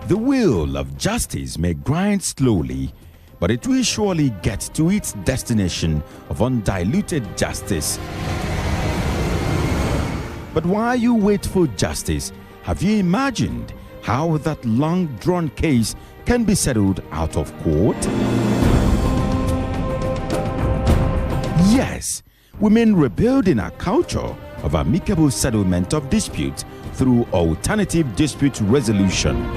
The wheel of justice may grind slowly, but it will surely get to its destination of undiluted justice. But while you wait for justice, have you imagined how that long-drawn case can be settled out of court? Yes, we mean rebuilding a culture of amicable settlement of disputes through alternative dispute resolution.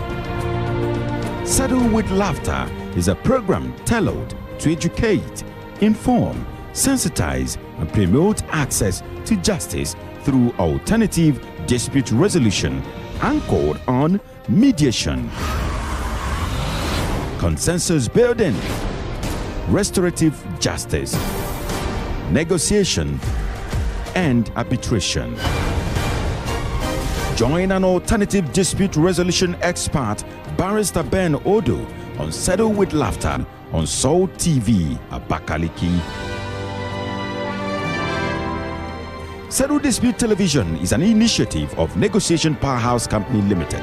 Settle with Laughter is a program tailored to educate, inform, sensitize, and promote access to justice through alternative dispute resolution anchored on mediation, consensus building, restorative justice, negotiation, and arbitration. Join an alternative dispute resolution expert, Barrister Ben Odoh, on Settle with Laughter on Soul TV, Abakaliki. Settle Dispute Television is an initiative of Negotiation Powerhouse Company Limited.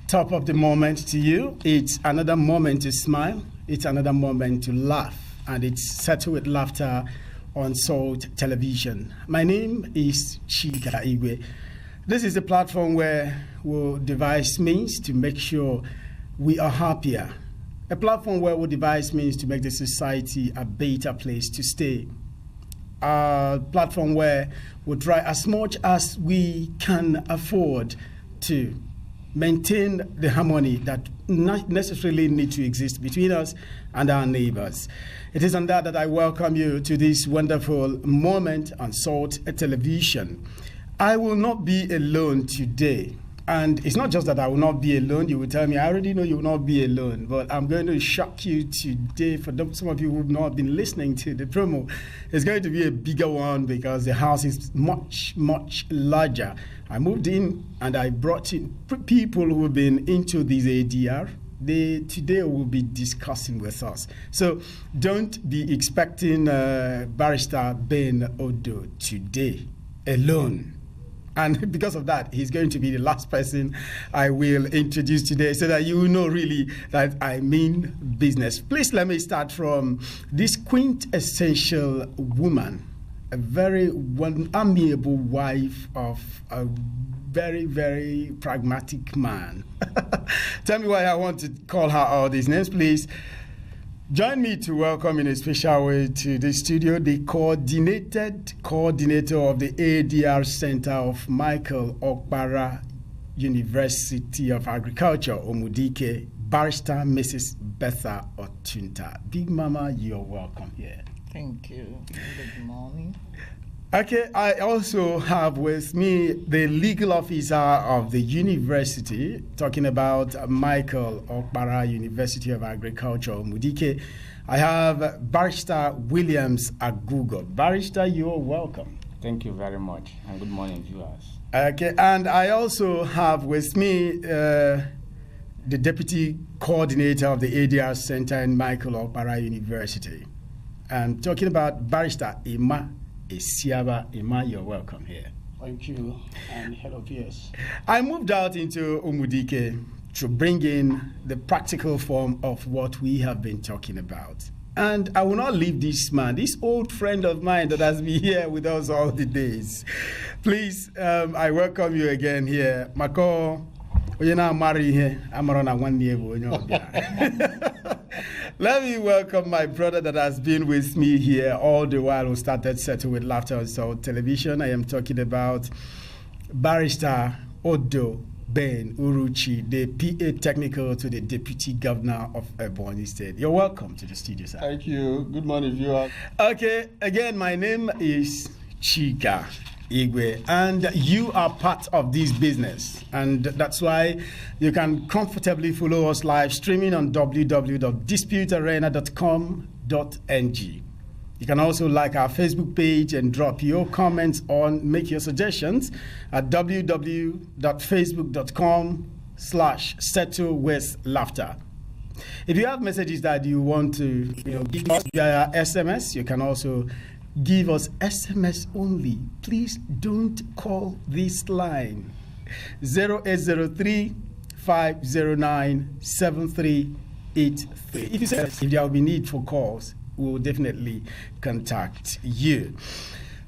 Top of the moment to you. It's another moment to smile. It's another moment to laugh. And it's Settle with Laughter on Soul Television. My name is Chika Igwe. This is a platform where we'll devise means to make sure we are happier. A platform where we'll devise means to make the society a better place to stay. A platform where we'll try as much as we can afford to maintain the harmony that not necessarily need to exist between us and our neighbors. It is on that I welcome you to this wonderful moment on Salt Television. I will not be alone today. And it's not just that I will not be alone. You will tell me, I already know you will not be alone. But I'm going to shock you today. For some of you who have not been listening to the promo, it's going to be a bigger one because the house is much, much larger. I moved in and I brought in people who have been into this ADR. They today will be discussing with us. So don't be expecting Barrister Ben Odoh today alone. And because of that, he's going to be the last person I will introduce today so that you will know really that I mean business. Please let me start from this quintessential woman, a very amiable wife of a very, very pragmatic man. Tell me why I want to call her all these names, please. Join me to welcome in a special way to the studio the coordinator of the ADR Center of Michael Okpara University of Agriculture, Omudike, Barrister Mrs. Betha Otunta. Big Mama, you're welcome here. Thank you. Good morning. Okay, I also have with me the legal officer of the university, talking about Michael Okpara University of Agriculture, Omudike. I have Barrister Williams Agugo. Barrister, you're welcome. Thank you very much, and good morning, viewers. Okay, and I also have with me the deputy coordinator of the ADR Center in Michael Okpara University. I'm talking about Barrister Emma Isiaba. Emma, you're welcome here. Thank you, and hello, viewers. I moved out into Omudike to bring in the practical form of what we have been talking about. And I will not leave this man, this old friend of mine that has been here with us all the days. Please, I welcome you again here. Mako, you're not married here. I'm around 1 year. Let me welcome my brother that has been with me here all the while who started Settle with Laughter on Soul Television. I am talking about Barrister Odoh Ben Uruchi, the PA Technical to the Deputy Governor of Ebonyi State. You're welcome to the studio, sir. Thank you. Good morning, viewers. Okay, again, my name is Chika Igwe, and you are part of this business, and that's why you can comfortably follow us live streaming on www.disputearena.com.ng. You can also like our Facebook page and drop your comments on, make your suggestions at www.facebook.com/settlewithlaughter. If you have messages that you want to give us via SMS, you can also give us SMS only. Please don't call this line 0803 509 7383. If you say if there will be need for calls, we will definitely contact you.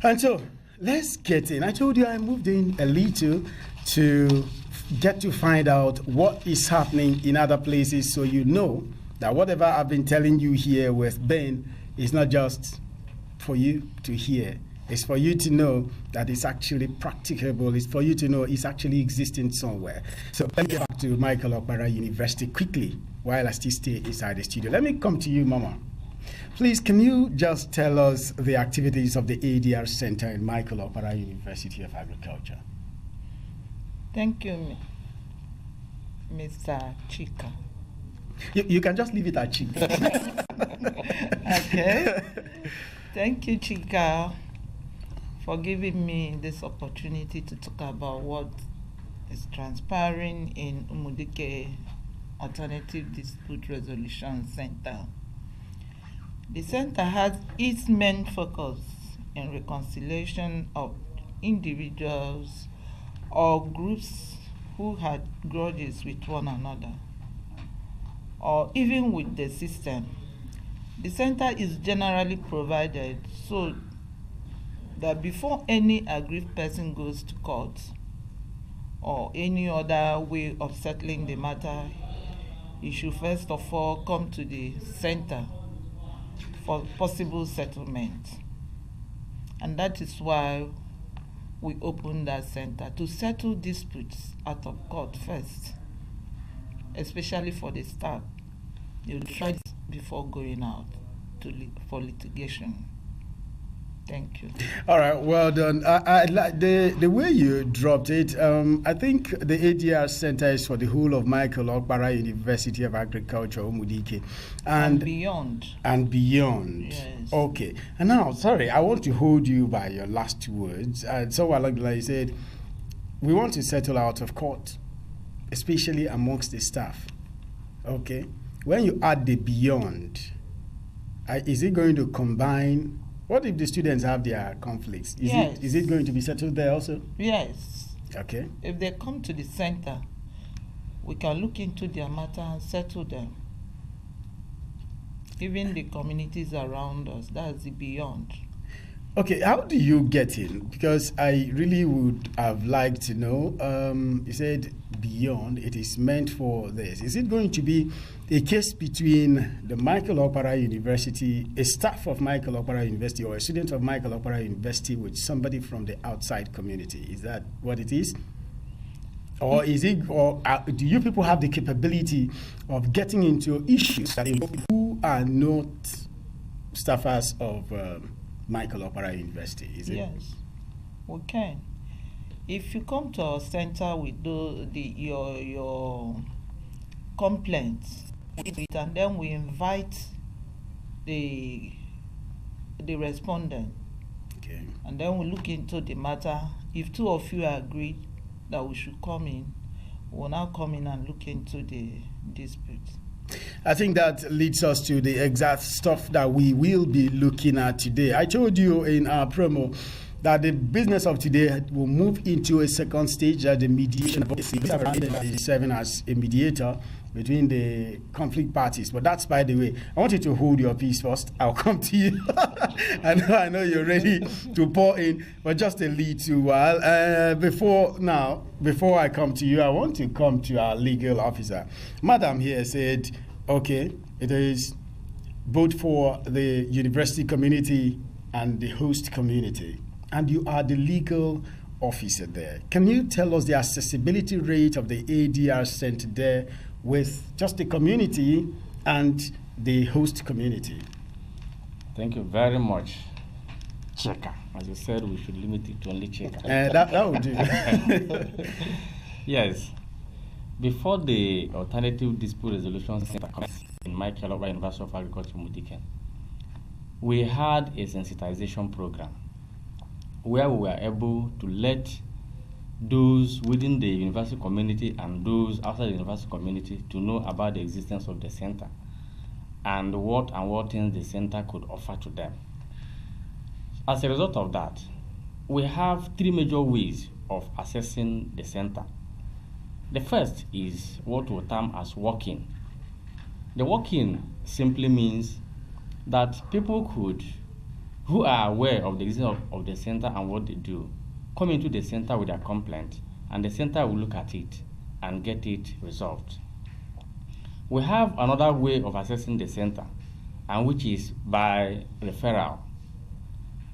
And so let's get in. I told you I moved in a little to get to find out what is happening in other places, so you know that whatever I've been telling you here with Ben is not just for you to hear. It's for you to know that it's actually practicable. It's for you to know it's actually existing somewhere. So let me get back to Michael Okpara University quickly while I still stay inside the studio. Let me come to you, Mama. Please, can you just tell us the activities of the ADR Center in Michael Okpara University of Agriculture? Thank you, Mr. Chika. You can just leave it at Chika. Okay. Thank you, Chika, for giving me this opportunity to talk about what is transpiring in Umudike Alternative Dispute Resolution Center. The center has its main focus in reconciliation of individuals or groups who had grudges with one another, or even with the system. The center is generally provided so that before any aggrieved person goes to court or any other way of settling the matter, he should first of all come to the center for possible settlement. And that is why we opened that center, to settle disputes out of court first, especially for the staff. You try this before going out for litigation. Thank you. All right, well done. I like the way you dropped it. I think the ADR Center is for the whole of Michael Okpara University of Agriculture, Umudike. And beyond. And beyond. Yes. Okay. And now, sorry, I want to hold you by your last words. So like you said, we want to settle out of court, especially amongst the staff. Okay. When you add the beyond, is it going to combine? What if the students have their conflicts? Yes. Is it going to be settled there also? Yes. Okay. If they come to the center, we can look into their matter and settle them. Even the communities around us, that's the beyond. Okay, how do you get in? Because I really would have liked to know. You said beyond, it is meant for this. Is it going to be a case between the Michael Okpara University, a staff of Michael Okpara University, or a student of Michael Okpara University with somebody from the outside community? Is that what it is? Or is it, or do you people have the capability of getting into issues that who are not staffers of Michael Okpara University? Is it? Yes, we can. If you come to our center with your complaints, and then we invite the respondent, Okay. and then we look into the matter. If two of you agreed that we should come in, we'll now come in and look into the dispute. I think that leads us to the exact stuff that we will be looking at today. I told you in our promo that the business of today will move into a second stage, the mediation. Is serving as a mediator between the conflict parties. But that's by the way. I want you to hold your peace first. I'll come to you. I know you're ready to pour in, but just a little while. Before I come to you, I want to come to our legal officer. Madam here said, okay, it is both for the university community and the host community, and you are the legal officer there. Can you tell us the accessibility rate of the ADR Center there with just the community and the host community? Thank you very much, Cheka. As you said, we should limit it to only Cheka. That would do. Yes. Before the Alternative Dispute Resolution Center in Michael Okpara University of Agriculture, Mudiken, we had a sensitization program where we were able to let those within the university community and those outside the university community to know about the existence of the center and what things the center could offer to them. As a result of that, we have three major ways of assessing the center. The first is what we term as walk-in. The walk-in simply means that people who are aware of the existence of the center and what they do, come into the center with their complaint, and the center will look at it and get it resolved. We have another way of assessing the center, and which is by referral.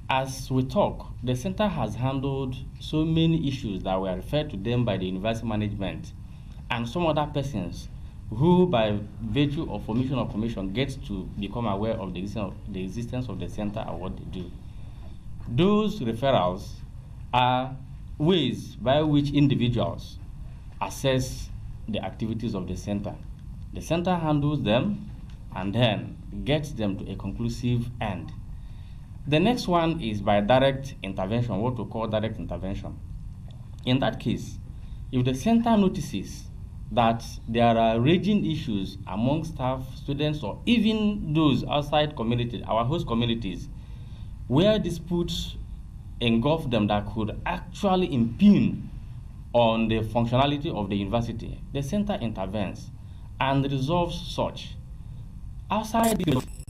As we talk, the center has handled so many issues that were referred to them by the university management and some other persons who, by virtue of omission or commission, gets to become aware of the existence of the center and what they do. Those referrals are ways by which individuals assess the activities of the center. The center handles them and then gets them to a conclusive end. The next one is by direct intervention, what we call direct intervention. In that case, if the center notices that there are raging issues among staff, students, or even those outside community, our host communities, where disputes engulf them that could actually impugn on the functionality of the university, the center intervenes and resolves such. Outside,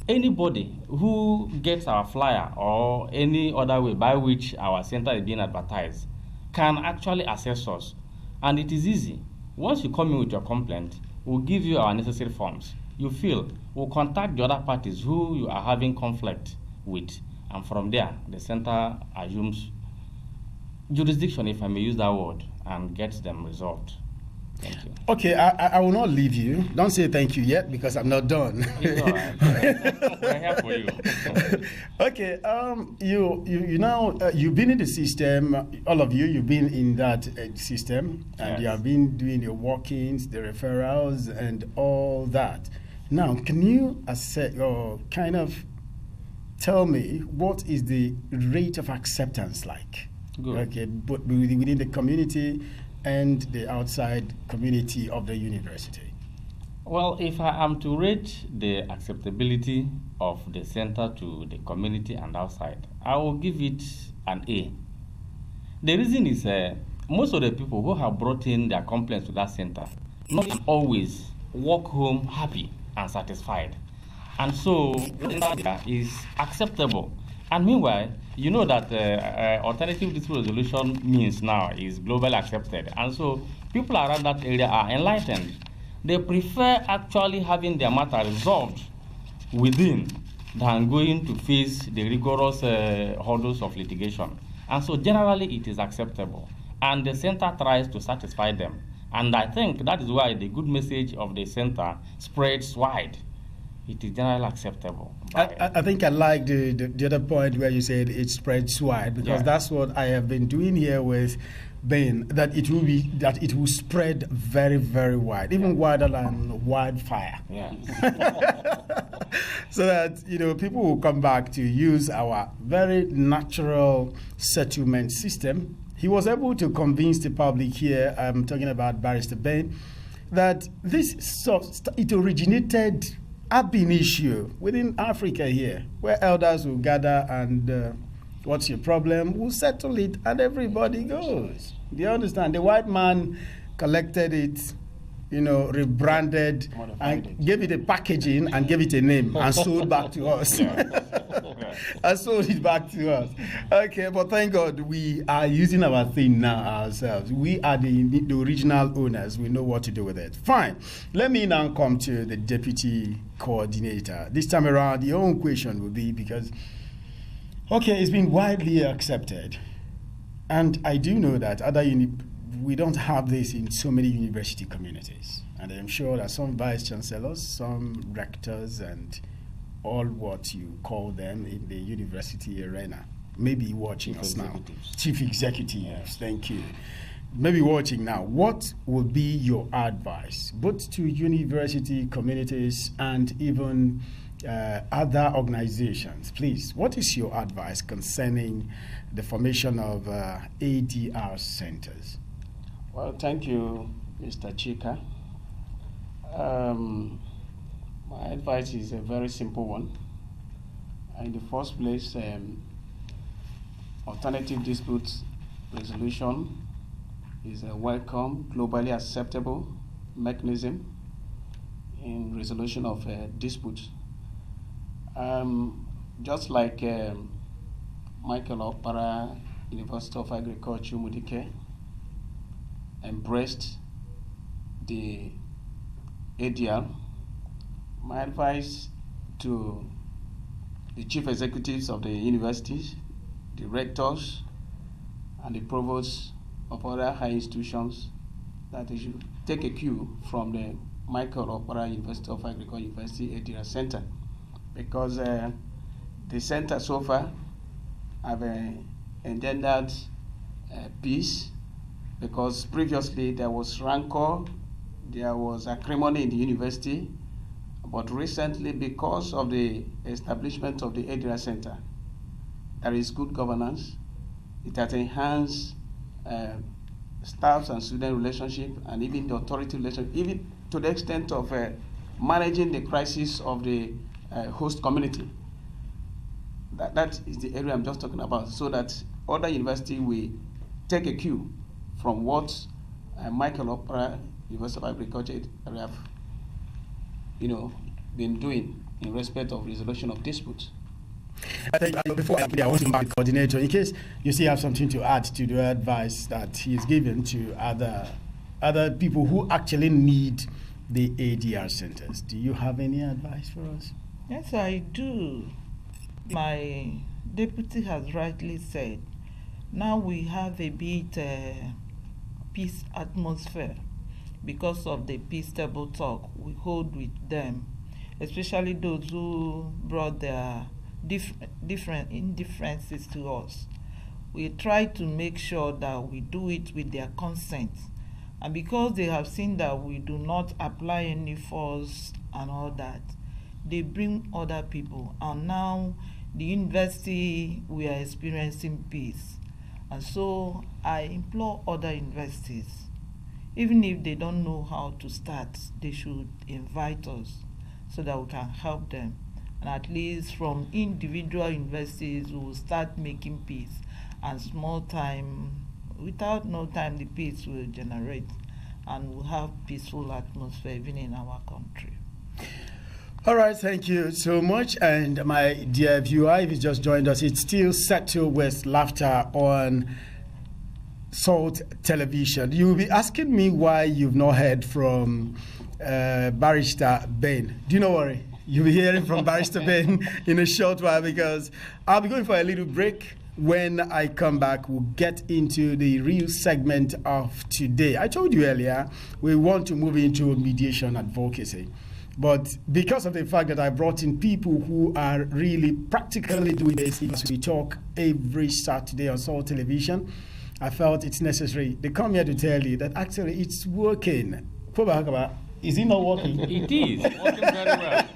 anybody who gets our flyer or any other way by which our center is being advertised can actually access us. And it is easy. Once you come in with your complaint, we'll give you our necessary forms. You fill, we'll contact the other parties who you are having conflict with. And from there, the center assumes jurisdiction, if I may use that word, and gets them resolved. Thank you. Okay, I will not leave you. Don't say thank you yet because I'm not done. It's all right. We're here for you. Okay, you now you've been in the system. All of you, you've been in that system, and Yes. you have been doing the walk-ins, the referrals, and all that. Now, can you assess or kind of tell me what is the rate of acceptance like? Good. Okay, but within the community and the outside community of the university. Well, if I am to rate the acceptability of the center to the community and outside, I will give it an A. The reason is most of the people who have brought in their complaints to that center not always walk home happy and satisfied. And so that is acceptable. And meanwhile, you know that alternative dispute resolution means now is globally accepted. And so people around that area are enlightened. They prefer actually having their matter resolved within than going to face the rigorous hurdles of litigation. And so generally it is acceptable. And the center tries to satisfy them. And I think that is why the good message of the center spreads wide. It is generally acceptable. I think I like the other point where you said it spreads wide, because that's what I have been doing here with Ben, that it will spread very, very wide, even wider than wildfire. Yeah. So that people will come back to use our very natural settlement system. He was able to convince the public here, I'm talking about Barrister Ben, that it originated ab initio within Africa here, where elders will gather and what's your problem? We'll settle it, and everybody goes. Do you understand? The white man collected it, rebranded, and gave it a packaging and gave it a name and sold back to us. And sold it back to us. Okay, but thank God we are using our thing now ourselves. We are the original owners. We know what to do with it. Fine. Let me now come to the deputy coordinator. This time around, the own question will be because, okay, it's been widely accepted. And I do know that we don't have this in so many university communities. And I'm sure that some vice chancellors, some rectors, and all what you call them in the university arena may be watching us now. Chief executives, thank you. Maybe watching now. What will be your advice, both to university communities and even other organizations? Please, what is your advice concerning the formation of ADR centers? Well, thank you, Mr. Chika. My advice is a very simple one. In the first place, alternative dispute resolution is a welcome, globally acceptable mechanism in resolution of disputes. Just like Michael Okpara, University of Agriculture, Umudike, embraced the ADR, my advice to the chief executives of the universities, the rectors, and the provosts of other high institutions that they should take a cue from the Michael Okpara University of Agriculture University ADR Center, because the center so far have engendered peace, because previously there was rancor, there was acrimony in the university, but recently, because of the establishment of the ADR Center, there is good governance. It has enhanced staff and student relationship, and even the authority relationship, even to the extent of managing the crisis of the host community. That is the area I'm just talking about, so that other universities will take a cue from what Michael Okpara, University of Agriculture, have been doing in respect of resolution of disputes. I think before I want to invite the coordinator, in case you still have something to add to the advice that he's given to other people who actually need the ADR centers. Do you have any advice for us? Yes, I do. My deputy has rightly said, now we have a bit peace atmosphere because of the peace table talk we hold with them, especially those who brought their different indifferences to us. We try to make sure that we do it with their consent, and because they have seen that we do not apply any force and all that, they bring other people, and now the university, we are experiencing peace. And so I implore other universities, even if they don't know how to start, they should invite us so that we can help them. And at least from individual universities, we will start making peace. And small time, without no time, the peace will generate. And we'll have peaceful atmosphere even in our country. All right, thank you so much. And my dear viewer, if you just joined us, it's still Settled with Laughter on Salt Television. You'll be asking me why you've not heard from Barrister Ben. Do you know worry? You'll be hearing from Barrister Ben in a short while, because I'll be going for a little break. When I come back, we'll get into the real segment of today. I told you earlier, we want to move into mediation advocacy. But because of the fact that I brought in people who are really practically doing this, because we talk every Saturday on Salt Television, I felt it's necessary. They come here to tell you that actually it's working. Is it not working? It is working very well.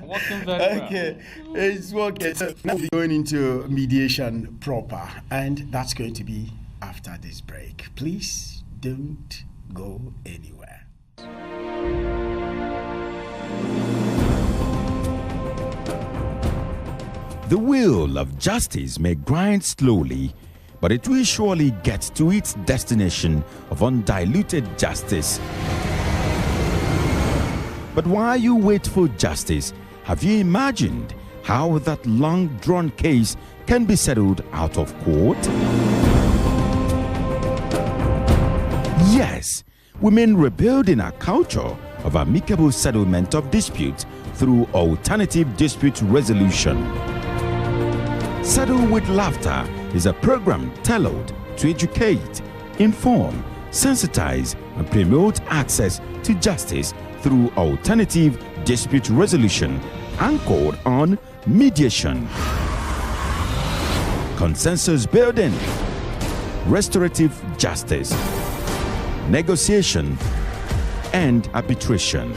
Working very well. Okay, it's working. So now we're going into mediation proper, and that's going to be after this break. Please don't go anywhere. The wheel of justice may grind slowly, but it will surely get to its destination of undiluted justice. But while you wait for justice, have you imagined how that long-drawn case can be settled out of court? Yes, we mean rebuilding our culture of amicable settlement of disputes through alternative dispute resolution. Settle with Laughter is a program tailored to educate, inform, sensitize, and promote access to justice through alternative dispute resolution anchored on mediation, consensus building, restorative justice, negotiation, and arbitration.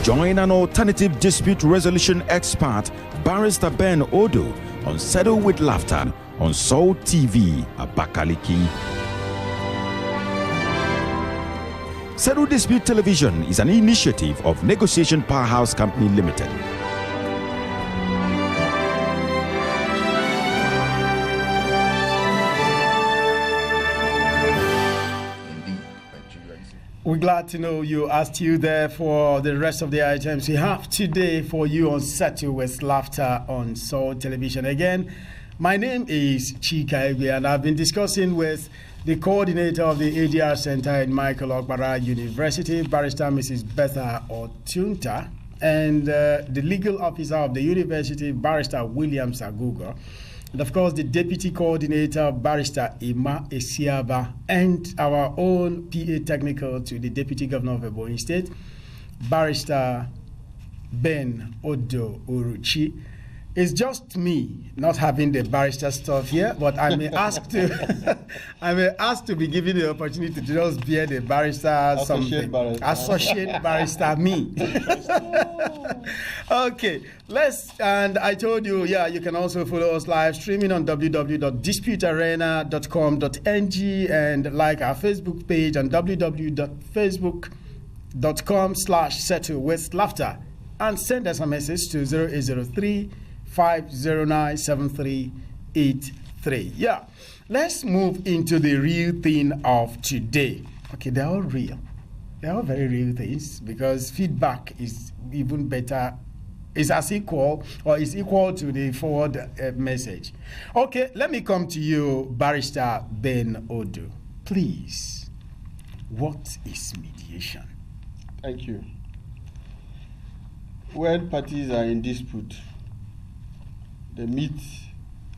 Join an alternative dispute resolution expert, Barrister Ben Odoh, on Settle with Laughter on Soul TV, Abakaliki. Settle Dispute Television is an initiative of Negotiation Powerhouse Company Limited. We're glad to know you are still there for the rest of the items we have today for you on Settle with Laughter on Soul Television. Again, my name is Chika Egbe, and I've been discussing with the coordinator of the ADR Center in Michael Okpara University, Barrister Mrs. Betha Otunta, and the legal officer of the university, Barrister William Sagugo. And of course, the deputy coordinator, Barrister Ima Esiaba, and our own PA technical to the deputy governor of Ebonyi State, Barrister Ben Odoh Uruchi. It's just me not having the barrister stuff here, but I may ask to be given the opportunity to just bear the barrister something. Associate barrister me. Okay, and I told you, you can also follow us live streaming on www.disputearena.com.ng and like our Facebook page on www.facebook.com/settlewithlaughter and send us a message to 0803 509 7383. Let's move into the real thing of today. Okay, they're all real. They're all very real things because feedback is even better, is as equal or is equal to the forward message. Okay, let me come to you, Barrister Ben Odoh. Please, what is mediation? Thank you. When parties are in dispute, they meet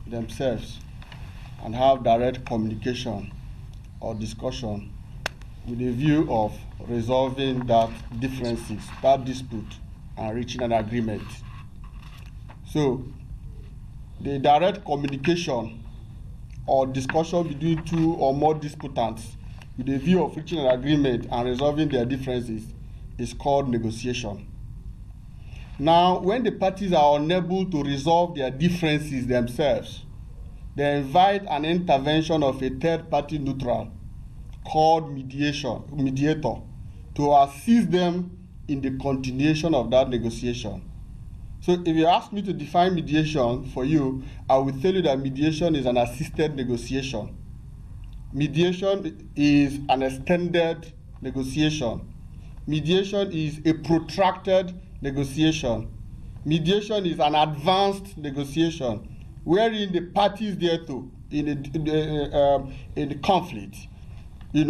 themselves and have direct communication or discussion with a view of resolving that differences, that dispute, and reaching an agreement. So, the direct communication or discussion between two or more disputants with a view of reaching an agreement and resolving their differences is called negotiation. Now, when the parties are unable to resolve their differences themselves, they invite an intervention of a third-party neutral called mediator to assist them in the continuation of that negotiation. So if you ask me to define mediation for you, I will tell you that mediation is an assisted negotiation. Mediation is an extended negotiation. Mediation is a protracted negotiation. Mediation is an advanced negotiation wherein the parties thereto in the conflict,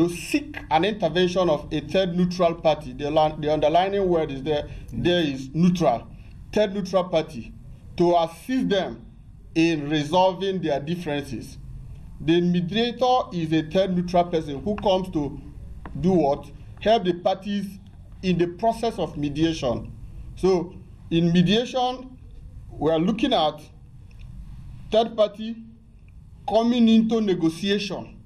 seek an intervention of a third neutral party. The underlining word is there is neutral, third neutral party, to assist them in resolving their differences. The mediator is a third neutral person who comes to do what? Help the parties in the process of mediation. So, in mediation, we are looking at third party coming into negotiation.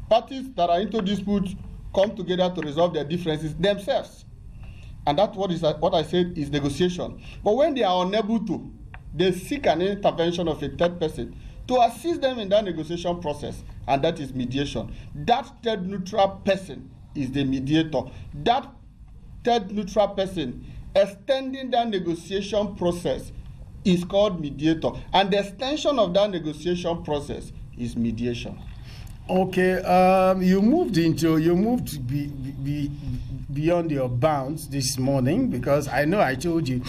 Parties that are into dispute come together to resolve their differences themselves. And that's what I said is negotiation. But when they are unable to, they seek an intervention of a third person to assist them in that negotiation process, and that is mediation. That third neutral person is the mediator. That third neutral person extending that negotiation process is called mediator, and the extension of that negotiation process is mediation. Okay, you moved beyond your bounds this morning because I know I told you.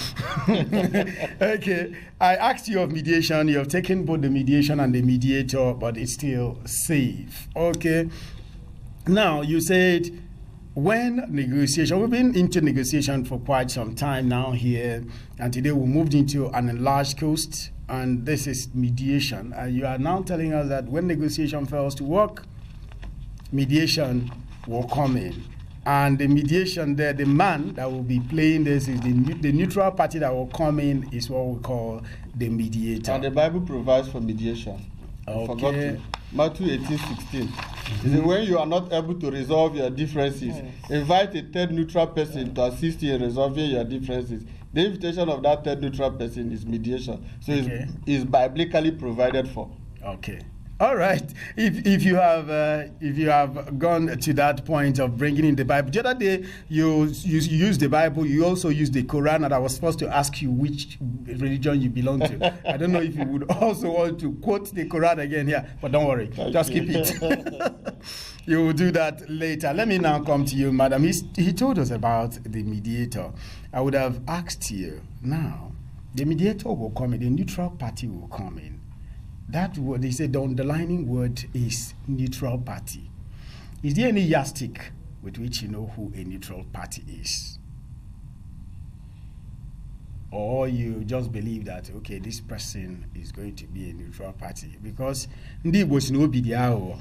Okay, I asked you of mediation. You have taken both the mediation and the mediator, but it's still safe. Okay, now you said when negotiation, we've been into negotiation for quite some time now here, and today we moved into an enlarged coast, and this is mediation. And you are now telling us that when negotiation fails to work, mediation will come in. And the mediation there, the man that will be playing this is the neutral party that will come in is what we call the mediator. And the Bible provides for mediation. I forgot to. Matthew 18:16. It says, when you are not able to resolve your differences, invite a third neutral person to assist you in resolving your differences. The invitation of that third neutral person is mediation. So it's biblically provided for. Okay. All right. If you have gone to that point of bringing in the Bible, the other day you used the Bible. You also used the Quran, and I was supposed to ask you which religion you belong to. I don't know if you would also want to quote the Quran again here, but don't worry, just keep it. You will do that later. Let me now come to you, madam. He told us about the mediator. I would have asked you now. The mediator will come in. The neutral party will come in. That word, they said the underlining word is neutral party. Is there any yardstick with which you know who a neutral party is? Or you just believe that, okay, this person is going to be a neutral party? Because ndi was no bidiao.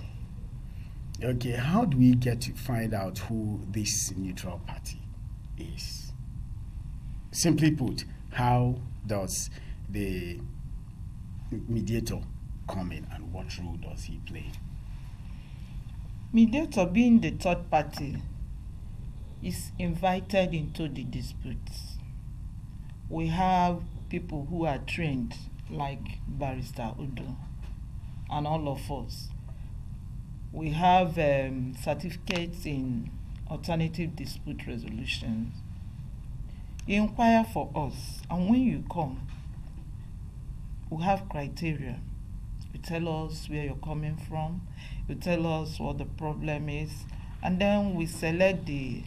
Okay, how do we get to find out who this neutral party is? Simply put, how does the mediator come in, and what role does he play? Mediator, being the third party, is invited into the disputes. We have people who are trained, like Barrister Odoh, and all of us. We have certificates in alternative dispute resolution. You inquire for us, and when you come, we have criteria. You tell us where you're coming from, you tell us what the problem is, and then we select the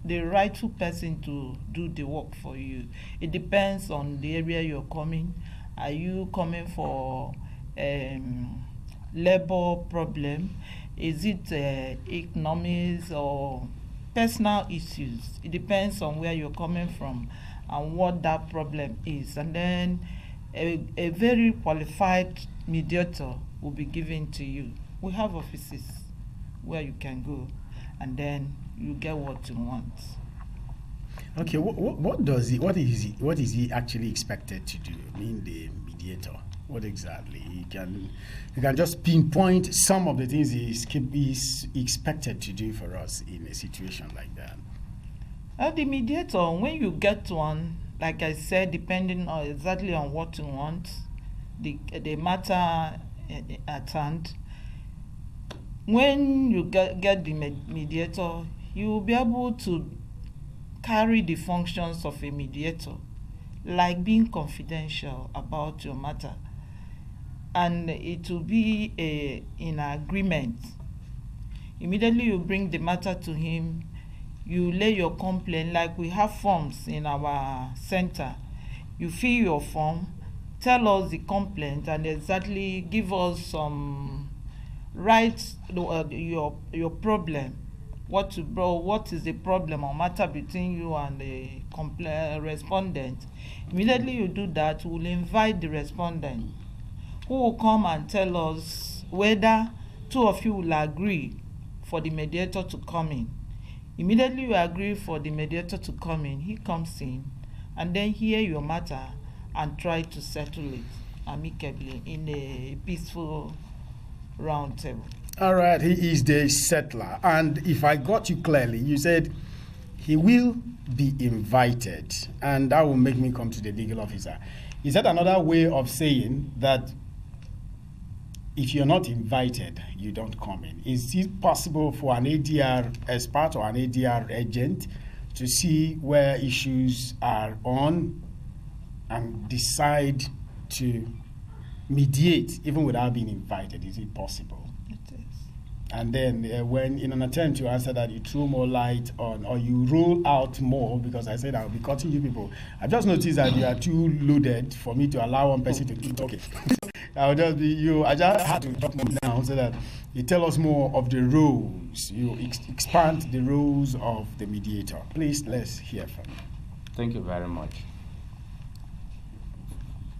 rightful person to do the work for you. It depends on the area you're coming. Are you coming for labor problem? Is it economics or personal issues? It depends on where you're coming from and what that problem is. And then a very qualified mediator will be given to you. We have offices where you can go, and then you get what you want. Okay, what is he actually expected to do? I mean, the mediator. What exactly? You can just pinpoint some of the things he's expected to do for us in a situation like that. The mediator, when you get one, like I said, depending on exactly on what you want, the matter at hand. When you get the mediator, you will be able to carry the functions of a mediator, like being confidential about your matter, and it will be in agreement. Immediately you bring the matter to him, you lay your complaint, like we have forms in our center. You fill your form, tell us the complaint, and exactly give us some rights, your problem, what is the problem or matter between you and the respondent. Immediately you do that, we'll invite the respondent, who will come and tell us whether two of you will agree for the mediator to come in. Immediately you agree for the mediator to come in, he comes in and then hear your matter and try to settle it amicably in a peaceful round table. All right, he is the settler. And if I got you clearly, you said he will be invited, and that will make me come to the legal officer. Is that another way of saying that if you're not invited, you don't come in? Is it possible for an ADR expert or an ADR agent to see where issues are on and decide to mediate even without being invited? Is it possible? It is. And then when in an attempt to answer that, you throw more light on, or you rule out more, because I said I'll be cutting you people. I've just noticed that you are too loaded for me to allow one person to keep talking. I'll just be you. I just had to talk more now so that you tell us more of the roles. You expand the roles of the mediator. Please, let's hear from you. Thank you very much.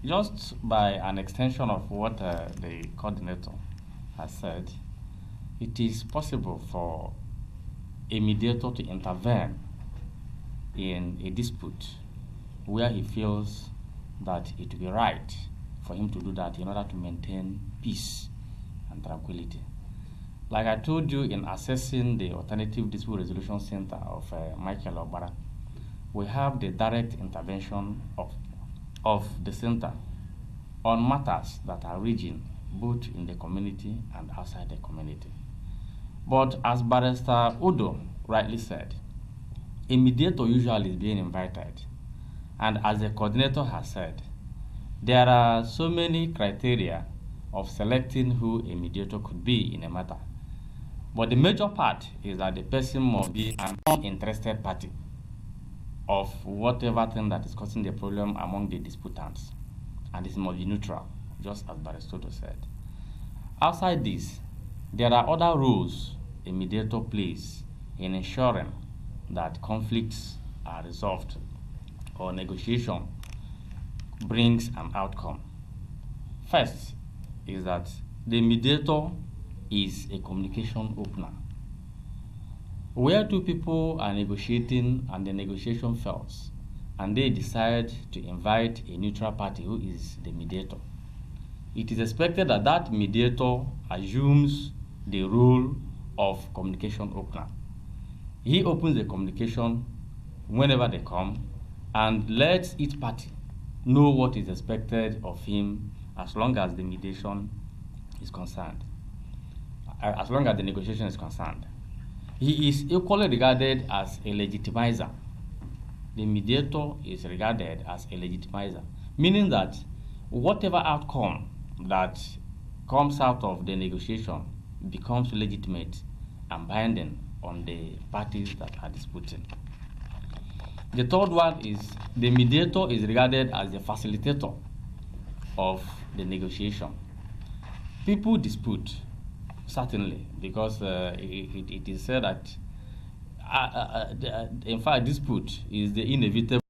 Just by an extension of what the coordinator has said, it is possible for a mediator to intervene in a dispute where he feels that it will be right for him to do that in order to maintain peace and tranquility. Like I told you in assessing the Alternative Dispute Resolution Center of Michael Obara, we have the direct intervention of the center on matters that are ranging both in the community and outside the community. But as Barrister Odoh rightly said, a mediator usually is being invited. And as the coordinator has said, there are so many criteria of selecting who a mediator could be in a matter. But the major part is that the person must be an uninterested party of whatever thing that is causing the problem among the disputants. And it must be neutral, just as Barrister said. Outside this, there are other roles a mediator plays in ensuring that conflicts are resolved or negotiation brings an outcome. First is that the mediator is a communication opener. Where two people are negotiating and the negotiation fails, and they decide to invite a neutral party who is the mediator, it is expected that that mediator assumes the role of communication opener. He opens the communication whenever they come and lets each party know what is expected of him as long as the mediation is concerned, as long as the negotiation is concerned. He is equally regarded as a legitimizer. The mediator is regarded as a legitimizer, meaning that whatever outcome that comes out of the negotiation becomes legitimate and binding on the parties that are disputing. The third one is the mediator is regarded as the facilitator of the negotiation. People dispute, certainly, because it is said that, in fact, dispute is the inevitable